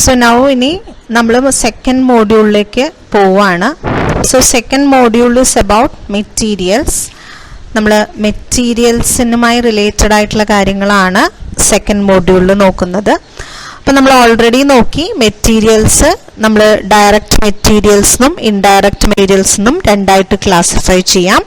So now ഇനി നമ്മൾ second മോഡ്യൂളിലേക്ക് പോവാണ്. So second module is about materials. നമ്മൾ മെറ്റീരിയൽസിനുമായി റിലേറ്റഡ് ആയിട്ടുള്ള കാര്യങ്ങളാണ് സെക്കൻഡ് മോഡ്യൂളിൽ നോക്കുന്നത്. അപ്പം നമ്മൾ ഓൾറെഡി നോക്കി മെറ്റീരിയൽസ് നമ്മൾ ഡയറക്റ്റ് മെറ്റീരിയൽസിനും ഇൻഡയറക്റ്റ് മെറ്റീരിയൽസിനും രണ്ടായിട്ട് ക്ലാസിഫൈ ചെയ്യാം.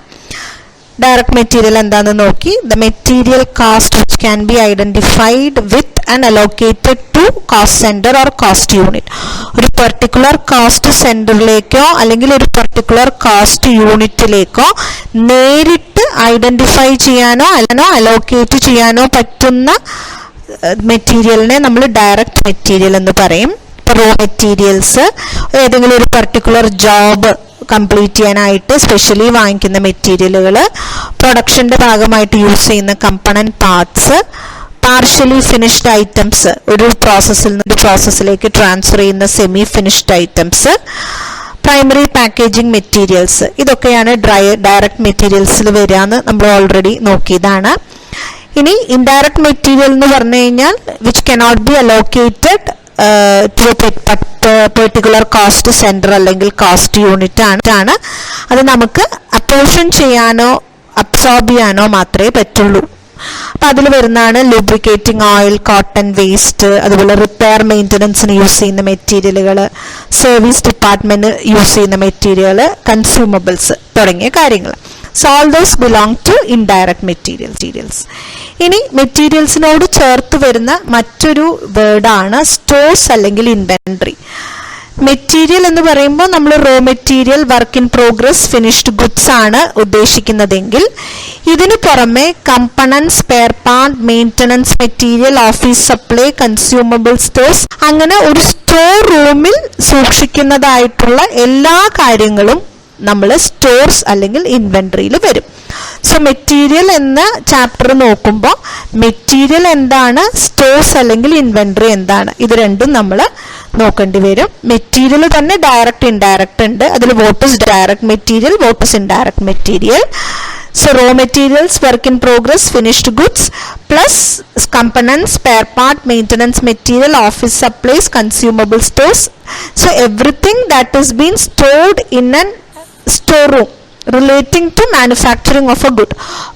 ഡയറക്റ്റ് മെറ്റീരിയൽ എന്താണെന്ന് നോക്കി. The material cost which can be identified with and allocated to cost centre or cost unit. ഒരു പെർട്ടിക്കുലർ കോസ്റ്റ് സെന്ററിലേക്കോ അല്ലെങ്കിൽ ഒരു പെർട്ടിക്കുലർ കോസ്റ്റ് യൂണിറ്റിലേക്കോ നേരിട്ട് ഐഡന്റിഫൈ ചെയ്യാനോ അല്ലനോ അലോക്കേറ്റ് ചെയ്യാനോ പറ്റുന്ന മെറ്റീരിയലിനെ നമ്മൾ ഡയറക്റ്റ് മെറ്റീരിയൽ എന്ന് പറയും. ഇപ്പോൾ റോ മെറ്റീരിയൽസ് ഏതെങ്കിലും ഒരു പെർട്ടിക്കുലർ ജോബ് കംപ്ലീറ്റ് ചെയ്യാനായിട്ട് സ്പെഷ്യലി വാങ്ങിക്കുന്ന മെറ്റീരിയലുകൾ, പ്രൊഡക്ഷൻ്റെ ഭാഗമായിട്ട് യൂസ് ചെയ്യുന്ന component parts, partially finished items, ഒരു പ്രോസസ്സിൽ നിന്ന് പ്രോസസ്സിലേക്ക് ട്രാൻസ്ഫർ ചെയ്യുന്ന semi finished items, primary packaging materials, ഇതൊക്കെയാണ് ഡയറക്റ്റ് മെറ്റീരിയൽസിൽ വരിക എന്ന് നമ്മൾ ഓൾറെഡി നോക്കിയതാണ്. ഇനി ഇൻഡയറക്റ്റ് മെറ്റീരിയൽ എന്ന് പറഞ്ഞു കഴിഞ്ഞാൽ which cannot be allocated to particular cost centre അല്ലെങ്കിൽ കോസ്റ്റ് യൂണിറ്റ് ആണ്. അത് നമുക്ക് അപ്പോർഷൻ ചെയ്യാനോ അബ്സോർബ് ചെയ്യാനോ മാത്രമേ പറ്റുള്ളൂ. അപ്പം അതിൽ വരുന്നതാണ് ലൂബ്രിക്കേറ്റിംഗ് ഓയിൽ, കോട്ടൺ വേസ്റ്റ്, അതുപോലെ റിപ്പയർ മെയിൻ്റനൻസിന് യൂസ് ചെയ്യുന്ന മെറ്റീരിയലുകൾ, സർവീസ് ഡിപ്പാർട്ട്മെന്റ് യൂസ് ചെയ്യുന്ന മെറ്റീരിയൽ, കൺസ്യൂമബിൾസ് തുടങ്ങിയ കാര്യങ്ങൾ. So all those belong to indirect materials. ഇനി മെറ്റീരിയൽസിനോട് ചേർത്ത് വരുന്ന മറ്റൊരു വേർഡാണ് സ്റ്റോഴ്സ് അല്ലെങ്കിൽ ഇൻവെന്ററി. മെറ്റീരിയൽ എന്ന് പറയുമ്പോൾ നമ്മൾ raw material, work in progress, finished goods ആണ് ഉദ്ദേശിക്കുന്നതെങ്കിൽ ഇതിനു പുറമെ component, spare part, maintenance material, office supply, consumable stores, അങ്ങനെ ഒരു സ്റ്റോർ റൂമിൽ സൂക്ഷിക്കുന്നതായിട്ടുള്ള എല്ലാ കാര്യങ്ങളും നമ്മൾ സ്റ്റോർസ് അല്ലെങ്കിൽ ഇൻവെന്ററിയിൽ വരും. സോ മെറ്റീരിയൽ എന്ന ചാപ്റ്റർ നോക്കുമ്പോൾ മെറ്റീരിയൽ എന്താണ്, സ്റ്റോർസ് അല്ലെങ്കിൽ ഇൻവെന്ററി എന്താണ്, ഇത് രണ്ടും നമ്മൾ നോക്കേണ്ടി വരും. മെറ്റീരിയൽ തന്നെ ഡയറക്റ്റ് ഇൻഡയറക്റ്റ് ഉണ്ട്. അതിൽ what is direct material, what is indirect material. So raw materials, work in progress, finished goods, plus component, spare part, maintenance material, office supplies, consumable stores. So everything that is been stored in an store room relating to manufacturing of a good,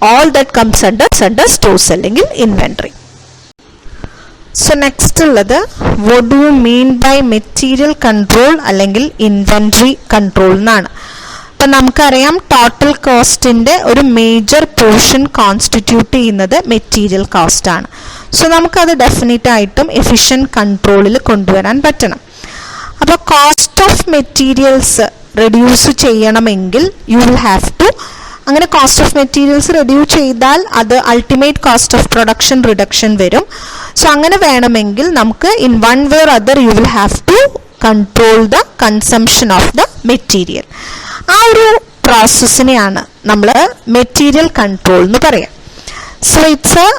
all that comes under stores അല്ലെങ്കിൽ inventory. So next ഉള്ളത് what do you mean by material control അല്ലെങ്കിൽ inventory control എന്നാണ്. അപ്പം നമുക്കറിയാം total കോസ്റ്റിൻ്റെ ഒരു major portion constitute ചെയ്യുന്നത് material cost ആണ്. സോ നമുക്കത് ഡെഫിനറ്റ് ആയിട്ടും എഫിഷ്യൻറ്റ് കൺട്രോളിൽ കൊണ്ടുവരാൻ പറ്റണം. അപ്പോൾ കോസ്റ്റ് ഓഫ് മെറ്റീരിയൽസ് റെഡ്യൂസ് ചെയ്യണമെങ്കിൽ യു വിൽ ഹാവ് ടു, അങ്ങനെ കോസ്റ്റ് ഓഫ് മെറ്റീരിയൽസ് റെഡ്യൂസ് ചെയ്താൽ അത് ultimate cost of production reduction വരും. സോ അങ്ങനെ വേണമെങ്കിൽ നമുക്ക് in one way or other you will have to control the consumption of the material. ആ ഒരു പ്രോസസ്സിനെയാണ് നമ്മൾ മെറ്റീരിയൽ കൺട്രോൾ എന്ന് പറയാം. So it's A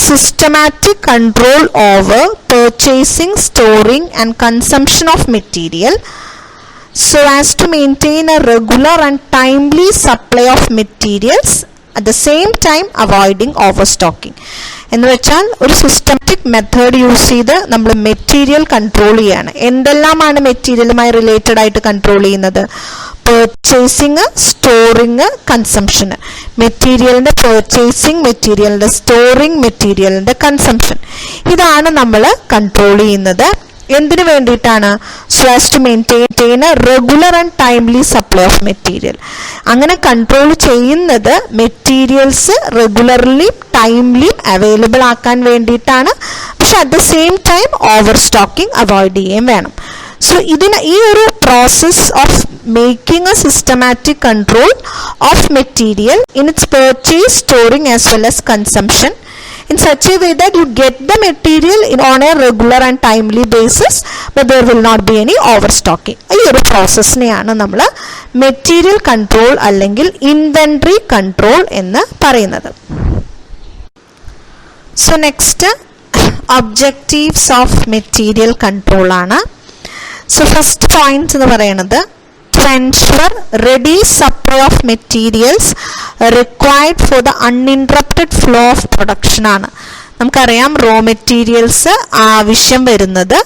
systematic control over purchasing, storing and consumption of material so as to maintain a regular and timely supply of materials at the same time avoiding overstocking. എന്ന് വെച്ചാൽ ഒരു systematic method use ചെയ്ത് നമ്മൾ material control ചെയ്യാണ്. എന്തെല്ലാമാണ് മെറ്റീരിയലുമായി related ആയിട്ട് control ചെയ്യുന്നത്? Purchasing, storing, consumption. മെറ്റീരിയലിൻ്റെ പർച്ചേസിങ്, മെറ്റീരിയലിൻ്റെ സ്റ്റോറിങ്, മെറ്റീരിയലിൻ്റെ കൺസംഷൻ, ഇതാണ് നമ്മൾ കൺട്രോൾ ചെയ്യുന്നത്. എന്തിനു വേണ്ടിയിട്ടാണ്? So as to maintain a regular and timely supply of material. അങ്ങനെ കൺട്രോൾ ചെയ്യുന്നത് മെറ്റീരിയൽസ് റെഗുലർലി ടൈംലി അവൈലബിൾ ആക്കാൻ വേണ്ടിയിട്ടാണ്. പക്ഷെ at the same time over stocking avoid ചെയ്യുകയും വേണം. സോ ഈ ഒരു process of making a systematic control of material in its purchase, storing as well as consumption in such a way that you get the material on a regular and timely basis but there will not be any overstocking. ഈ ഒരു പ്രോസസ്സിനെയാണ് നമ്മൾ material control അല്ലെങ്കിൽ inventory control എന്ന് പറയുന്നത്. So next objectives of material control ആണ്. So first point എന്ന് പറയുന്നത് to ensure ready supply of materials required for the uninterrupted flow of production ആണ്. നമുക്കറിയാം റോ മെറ്റീരിയൽസ് ആവശ്യം വരുന്നത്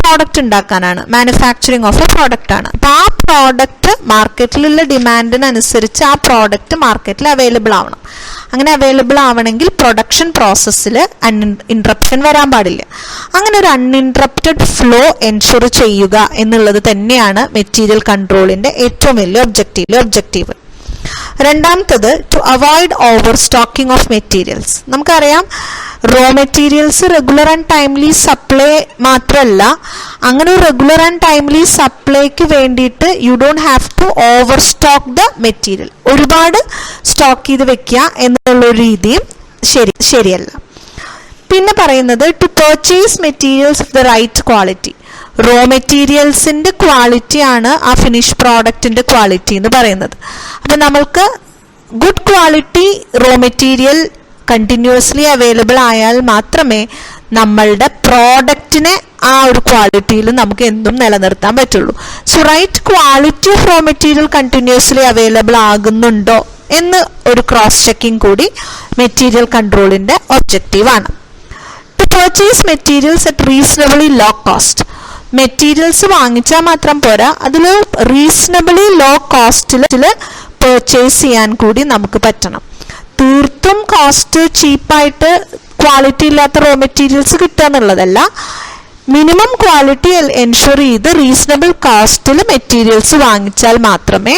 പ്രോഡക്റ്റ് ഉണ്ടാക്കാനാണ്, മാനുഫാക്ചറിങ് ഓഫ് എ പ്രോഡക്റ്റ് ആണ്. അപ്പോൾ ആ പ്രോഡക്റ്റ് മാർക്കറ്റിലുള്ള ഡിമാൻഡിനനുസരിച്ച് ആ പ്രോഡക്റ്റ് മാർക്കറ്റിൽ അവൈലബിൾ ആവണം. അങ്ങനെ അവൈലബിൾ ആവണമെങ്കിൽ പ്രൊഡക്ഷൻ പ്രോസസ്സിൽ ഇൻട്രപ്ഷൻ വരാൻ പാടില്ല. അങ്ങനെ ഒരു അൺഇൻട്രപ്റ്റഡ് ഫ്ലോ എൻഷുർ ചെയ്യുക എന്നുള്ളത് തന്നെയാണ് മെറ്റീരിയൽ കൺട്രോളിന്റെ ഏറ്റവും വലിയ ഒബ്ജക്റ്റീവ്. രണ്ടാമത്തത് to avoid over stocking of materials. നമുക്കറിയാം raw materials regular and timely supply മാത്രമല്ല, അങ്ങനെ ഒരു റെഗുലർ ആൻഡ് ടൈംലി സപ്ലൈക്ക് വേണ്ടിയിട്ട് you don't have to over stock the material. ഒരുപാട് സ്റ്റോക്ക് ചെയ്ത് വെക്കുക എന്നുള്ളൊരു രീതിയും ശരിയല്ല. പിന്നെ പറയുന്നത് to purchase materials of the right quality. Raw മെറ്റീരിയൽസിന്റെ ക്വാളിറ്റി ആണ് ആ ഫിനിഷ് പ്രോഡക്റ്റിന്റെ ക്വാളിറ്റി എന്ന് പറയുന്നത്. അപ്പം നമ്മൾക്ക് good quality raw material continuously available ആയാൽ മാത്രമേ നമ്മളുടെ പ്രോഡക്റ്റിനെ ആ ഒരു ക്വാളിറ്റിയിൽ നമുക്ക് എന്തും നിലനിർത്താൻ പറ്റുള്ളൂ. So right quality of raw material continuously available ആകുന്നുണ്ടോ എന്ന് ഒരു ക്രോസ് ചെക്കിംഗ് കൂടി മെറ്റീരിയൽ കൺട്രോളിന്റെ ഒബ്ജക്റ്റീവാണ്. To purchase materials at reasonably low cost. Materials വാങ്ങിച്ചാൽ മാത്രം പോരാ, അതിൽ റീസണബിളി ലോ കോസ്റ്റിൽ പർച്ചേസ് ചെയ്യാൻ കൂടി നമുക്ക് പറ്റണം. തീർത്തും കോസ്റ്റ് ചീപ്പായിട്ട് ക്വാളിറ്റി ഇല്ലാത്ത റോ മെറ്റീരിയൽസ് കിട്ടുക എന്നുള്ളതല്ല, മിനിമം ക്വാളിറ്റി എൻഷുർ ചെയ്ത് റീസണബിൾ കോസ്റ്റിൽ മെറ്റീരിയൽസ് വാങ്ങിച്ചാൽ മാത്രമേ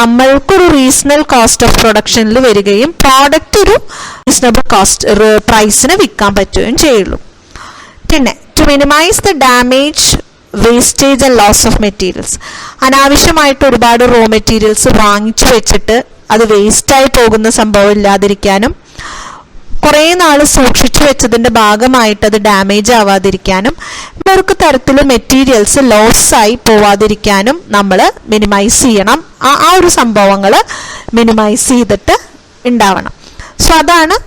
നമ്മൾക്കൊരു റീസണബിൾ കോസ്റ്റ് ഓഫ് പ്രൊഡക്ഷനിൽ വരികയും പ്രോഡക്റ്റ് ഒരു റീസണബിൾ കോസ്റ്റ് പ്രൈസിന് വിൽക്കാൻ പറ്റുകയും ചെയ്യുള്ളൂ. പിന്നെ to minimise the damage, wastage and loss of materials. അനാവശ്യമായിട്ട് ഒരുപാട് റോ മെറ്റീരിയൽസ് വാങ്ങിച്ചു വെച്ചിട്ട് അത് വേസ്റ്റായി പോകുന്ന സംഭവം ഇല്ലാതിരിക്കാനും, കുറേ നാൾ സൂക്ഷിച്ചു വെച്ചതിൻ്റെ ഭാഗമായിട്ട് അത് ഡാമേജ് ആവാതിരിക്കാനും, ഒരു തരത്തിൽ മെറ്റീരിയൽസ് ലോസായി പോവാതിരിക്കാനും നമ്മൾ മിനിമൈസ് ചെയ്യണം. ആ ഒരു സംഭവങ്ങൾ മിനിമൈസ് ചെയ്തിട്ട് ഉണ്ടാവണം. സോ അതാണ്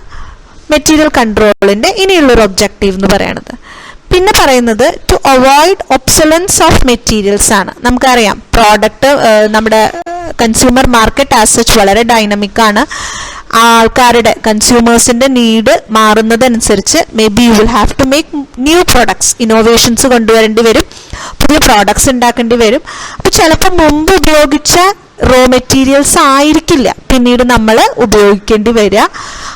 മെറ്റീരിയൽ കൺട്രോളിൻ്റെ ഇനിയുള്ളൊരു ഒബ്ജക്റ്റീവ് എന്ന് പറയുന്നത്. പിന്നെ പറയുന്നത് to avoid obsolescence of materials ആണ്. നമുക്കറിയാം പ്രോഡക്റ്റ് നമ്മുടെ കൺസ്യൂമർ മാർക്കറ്റ് ആസ് സച്ച് വളരെ ഡൈനമിക് ആണ്. ആൾക്കാരുടെ കൺസ്യൂമേഴ്സിന്റെ നീഡ് മാറുന്നതനുസരിച്ച് may be you will have to make new products, innovations കൊണ്ടുവരേണ്ടി വരും, പുതിയ പ്രോഡക്ട്സ് ഉണ്ടാക്കേണ്ടി വരും. അപ്പോൾ ചിലപ്പോൾ മുമ്പ് ഉപയോഗിച്ച റോ മെറ്റീരിയൽസ് ആയിരിക്കില്ല പിന്നീട് നമ്മൾ ഉപയോഗിക്കേണ്ടി വരിക.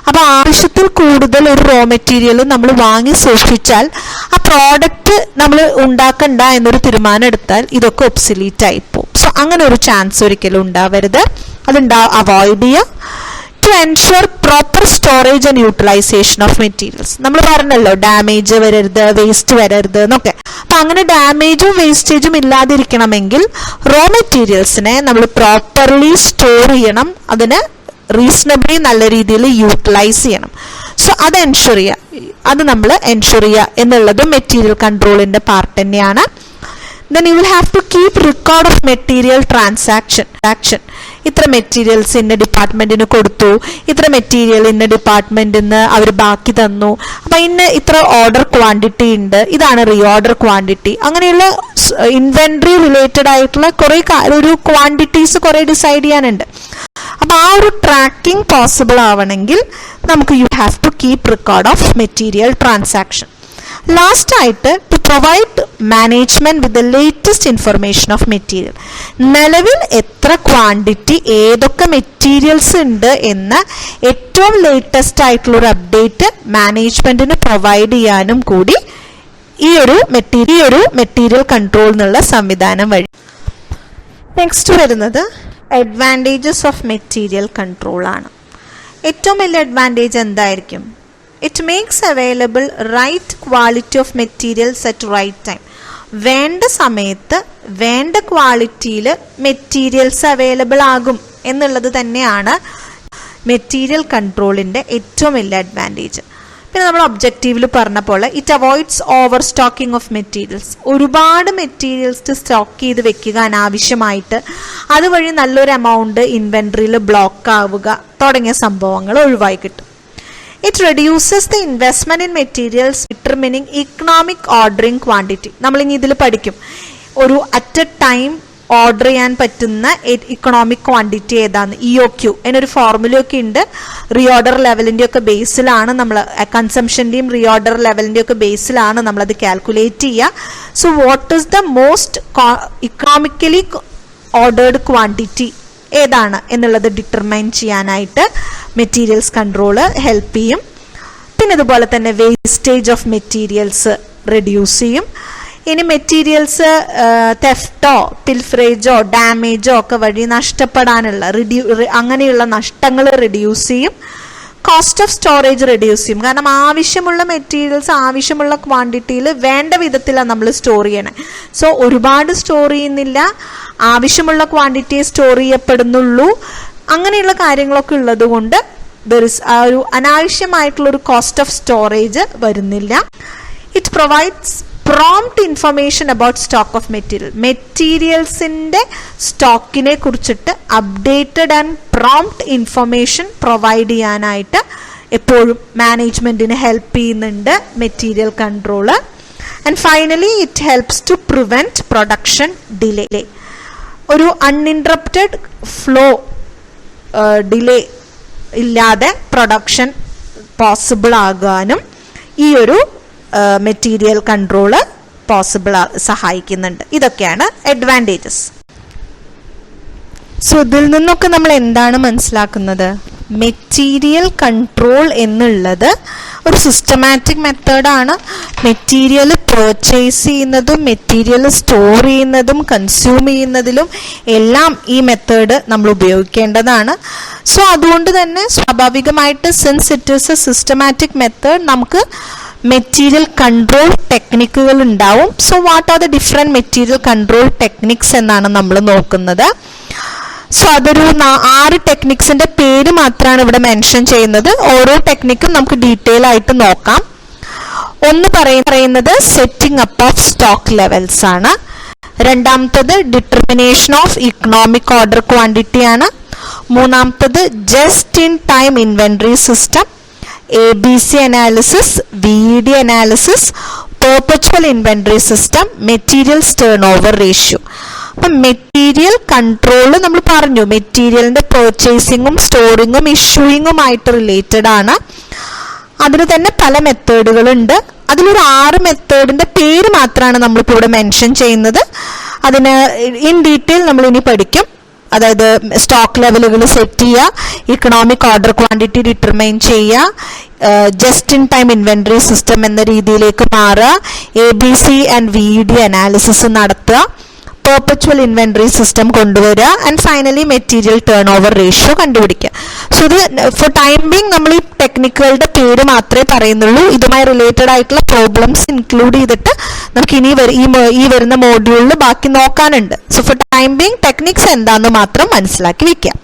അപ്പോൾ ആവശ്യത്തിൽ കൂടുതൽ ഒരു റോ മെറ്റീരിയൽ നമ്മൾ വാങ്ങി സൂക്ഷിച്ചാൽ ആ പ്രോഡക്റ്റ് നമ്മൾ ഉണ്ടാക്കണ്ട എന്നൊരു തീരുമാനം എടുത്താൽ ഇതൊക്കെ ഒബ്സലീറ്റ് ആയിപ്പോവും. സോ അങ്ങനെ ഒരു ചാൻസ് ഒരിക്കലും ഉണ്ടാവരുത്, അവോയ്ഡ് ചെയ്യുക. To ensure proper storage and utilisation of materials. നമ്മൾ പറഞ്ഞല്ലോ ഡാമേജ് വരരുത്, വേസ്റ്റ് വരരുത് എന്നൊക്കെ. അപ്പം അങ്ങനെ ഡാമേജും വേസ്റ്റേജും ഇല്ലാതിരിക്കണമെങ്കിൽ റോ മെറ്റീരിയൽസിനെ നമ്മൾ പ്രോപ്പർലി സ്റ്റോർ ചെയ്യണം, അതിന് റീസണബിളി നല്ല രീതിയിൽ യൂട്ടിലൈസ് ചെയ്യണം. സോ അത് എൻഷുർ ചെയ്യുക, അത് നമ്മൾ എൻഷുർ ചെയ്യുക എന്നുള്ളതും മെറ്റീരിയൽ കൺട്രോളിൻ്റെ പാർട്ട് തന്നെയാണ്. Then you will have to keep record of material transaction. ഇത്ര മെറ്റീരിയൽസ് ഇന്ന ഡിപ്പാർട്ട്മെന്റിന് കൊടുത്തു, ഇത്ര മെറ്റീരിയൽ ഇന്ന ഡിപ്പാർട്ട്മെന്റിൽ നിന്ന് അവർ ബാക്കി തന്നു, അപ്പം ഇത്ര ഓർഡർ ക്വാണ്ടിറ്റി ഉണ്ട്, ഇതാണ് റീ ഓർഡർ ക്വാണ്ടിറ്റി. അങ്ങനെയുള്ള ഇൻവെന്ററി റിലേറ്റഡ് ആയിട്ടുള്ള കുറേ ഒരു ക്വാണ്ടിറ്റീസ് കുറേ ഡിസൈഡ് ചെയ്യാനുണ്ട്. അപ്പം ആ ഒരു ട്രാക്കിംഗ് പോസിബിൾ ആവണമെങ്കിൽ നമുക്ക് you have to keep record of material transaction. Last ആയിട്ട് to provide management with the latest information of material. നിലവിൽ എത്ര ക്വാണ്ടിറ്റി ഏതൊക്കെ മെറ്റീരിയൽസ് ഉണ്ട് എന്ന ഏറ്റവും ലേറ്റസ്റ്റ് ആയിട്ടുള്ളൊരു അപ്ഡേറ്റ് മാനേജ്മെന്റിന് പ്രൊവൈഡ് ചെയ്യാനും കൂടി ഈ ഒരു മെറ്റീരിയൽ കൺട്രോൾ എന്നുള്ള സംവിധാനം വഴി. നെക്സ്റ്റ് വരുന്നത് അഡ്വാൻറ്റേജസ് ഓഫ് മെറ്റീരിയൽ കൺട്രോൾ ആണ്. ഏറ്റവും വലിയ അഡ്വാൻറ്റേജ് എന്തായിരിക്കും? It makes available right quality of materials at right time. വേണ്ട സമയത്ത് വേണ്ട ക്വാളിറ്റിയിൽ മെറ്റീരിയൽസ് അവൈലബിൾ ആകും എന്നുള്ളത് തന്നെയാണ് മെറ്റീരിയൽ കൺട്രോളിൻ്റെ ഏറ്റവും വലിയ അഡ്വാൻറ്റേജ്. പിന്നെ നമ്മൾ ഒബ്ജക്റ്റീവിൽ പറഞ്ഞ പോലെ it avoids over stocking of materials. ഒരുപാട് മെറ്റീരിയൽസ് സ്റ്റോക്ക് ചെയ്ത് വെക്കുക അനാവശ്യമായിട്ട്, അതുവഴി നല്ലൊരു എമൗണ്ട് ഇൻവെൻട്രിയിൽ ബ്ലോക്ക് ആവുക തുടങ്ങിയ സംഭവങ്ങൾ ഒഴിവായി കിട്ടും. It reduces the investment in materials determining economic ordering quantity. നമ്മളിനി ഇതിൽ പഠിക്കും ഒരു അറ്റ് എ ടൈം ഓർഡർ ചെയ്യാൻ പറ്റുന്ന ഇക്കണോമിക് ക്വാണ്ടിറ്റി ഏതാണ്, EOQ എന്നൊരു ഫോർമുലയൊക്കെ ഉണ്ട്. റീഓർഡർ ലെവലിൻ്റെ ഒക്കെ ബേസിലാണ് നമ്മൾ കൺസംഷൻ്റെയും റീഓർഡർ ലെവലിൻ്റെ ഒക്കെ ബേസിലാണ് നമ്മളത് കാൽക്കുലേറ്റ് ചെയ്യുക. So what is the most economically ordered quantity ഏതാണ് എന്നുള്ളത് ഡിറ്റർമൈൻ ചെയ്യാനായിട്ട് മെറ്റീരിയൽസ് കൺട്രോള് ഹെൽപ്പ് ചെയ്യും. പിന്നെ അതുപോലെ തന്നെ വേസ്റ്റേജ് ഓഫ് മെറ്റീരിയൽസ് റെഡ്യൂസ് ചെയ്യും. ഇനി മെറ്റീരിയൽസ് തെഫ്റ്റോ പിൽഫറേജോ ഡാമേജോ ഒക്കെ വഴി നഷ്ടപ്പെടാനുള്ള അങ്ങനെയുള്ള നഷ്ടങ്ങൾ റെഡ്യൂസ് ചെയ്യും. കോസ്റ്റ് ഓഫ് സ്റ്റോറേജ് റെഡ്യൂസ് ചെയ്യും. കാരണം ആവശ്യമുള്ള മെറ്റീരിയൽസ് ആവശ്യമുള്ള ക്വാണ്ടിറ്റിയിൽ വേണ്ട വിധത്തിലാണ് നമ്മൾ സ്റ്റോർ ചെയ്യണേ. സോ ഒരുപാട് സ്റ്റോർ ചെയ്യുന്നില്ല, ആവശ്യമുള്ള ക്വാണ്ടിറ്റിയെ സ്റ്റോർ ചെയ്യപ്പെടുന്നുള്ളൂ. അങ്ങനെയുള്ള കാര്യങ്ങളൊക്കെ ഉള്ളത് കൊണ്ട് ആ ഒരു അനാവശ്യമായിട്ടുള്ളൊരു കോസ്റ്റ് ഓഫ് സ്റ്റോറേജ് വരുന്നില്ല. It provides prompt information about stock of material. മെറ്റീരിയൽസിൻ്റെ സ്റ്റോക്കിനെ കുറിച്ചിട്ട് updated and prompt information provide ചെയ്യാനായിട്ട് എപ്പോഴും മാനേജ്മെൻറ്റിന് ഹെൽപ്പ് ചെയ്യുന്നുണ്ട് material control. And finally it helps to prevent production delay. ഒരു അൺഇൻറ്ററപ്റ്റഡ് ഫ്ലോ ഡിലേ ഇല്ലാതെ പ്രൊഡക്ഷൻ പോസിബിൾ ആകാനും ഈ ഒരു മെറ്റീരിയൽ കൺട്രോള് സഹായിക്കുന്നുണ്ട്. ഇതൊക്കെയാണ് അഡ്വാൻറ്റേജസ്. സോ ഇതിൽ നിന്നൊക്കെ നമ്മൾ എന്താണ് മനസ്സിലാക്കുന്നത്? മെറ്റീരിയൽ കൺട്രോൾ എന്നുള്ളത് ഒരു സിസ്റ്റമാറ്റിക് മെത്തേഡാണ്. മെറ്റീരിയൽ പർച്ചേസ് ചെയ്യുന്നതും മെറ്റീരിയൽ സ്റ്റോർ ചെയ്യുന്നതും കൺസ്യൂം ചെയ്യുന്നതിലും എല്ലാം ഈ മെത്തേഡ് നമ്മൾ ഉപയോഗിക്കേണ്ടതാണ്. സോ അതുകൊണ്ട് തന്നെ സ്വാഭാവികമായിട്ട് since it is A systematic method നമുക്ക് മെറ്റീരിയൽ കൺട്രോൾ ടെക്നിക്കുകൾ ഉണ്ടാവും. So what are the different material control techniques എന്നാണ് നമ്മൾ നോക്കുന്നത്. സോ അതൊരു 6 ടെക്നിക്സിന്റെ പേര് മാത്രമാണ് ഇവിടെ മെൻഷൻ ചെയ്യുന്നത്. ഓരോ ടെക്നിക്കും നമുക്ക് ഡീറ്റെയിൽ ആയിട്ട് നോക്കാം. ഒന്ന് പറയുന്നത് setting up of stock levels ആണ്. രണ്ടാമത്തത് determination of economic order quantity ആണ്. മൂന്നാമത്തത് just in time inventory system, ABC analysis, VED analysis, perpetual inventory system, materials turn over ratio. അപ്പം മെറ്റീരിയൽ കൺട്രോൾ നമ്മൾ പറഞ്ഞു, മെറ്റീരിയലിന്റെ പർച്ചേസിങ്ങും സ്റ്റോറിങ്ങും ഇഷ്യൂയിങ്ങുമായിട്ട് റിലേറ്റഡ് ആണ്. അതിന് തന്നെ പല മെത്തേഡുകളുണ്ട്. അതിലൊരു 6 മെത്തേഡിന്റെ പേര് മാത്രമാണ് നമ്മളിപ്പോൾ ഇവിടെ മെൻഷൻ ചെയ്യുന്നത്. അതിന് ഇൻ ഡീറ്റെയിൽ നമ്മൾ ഇനി പഠിക്കും. അതായത് സ്റ്റോക്ക് ലെവലുകൾ സെറ്റ് ചെയ്യുക, ഇക്കണോമിക് ഓർഡർ ക്വാണ്ടിറ്റി ഡിറ്റർമൈൻ ചെയ്യുക, just in time inventory system എന്ന രീതിയിലേക്ക് മാറുക, ABC ആൻഡ് VED അനാലിസിസ് നടത്തുക, പെർപച്വൽ ഇൻവെന്ററി സിസ്റ്റം കൊണ്ടുവരിക, and finally material turn over ratio കണ്ടുപിടിക്കുക. സോ ഇത് ഫോർ ടൈം ബീങ് നമ്മൾ ഈ ടെക്നിക്കുകളുടെ പേര് മാത്രമേ പറയുന്നുള്ളൂ. ഇതുമായി റിലേറ്റഡ് ആയിട്ടുള്ള പ്രോബ്ലംസ് ഇൻക്ലൂഡ് ചെയ്തിട്ട് നമുക്ക് ഇനി ഈ വരുന്ന മോഡ്യൂളിൽ ബാക്കി നോക്കാനുണ്ട്. So for time being techniques എന്താണെന്ന് മാത്രം മനസ്സിലാക്കി വെക്കാം.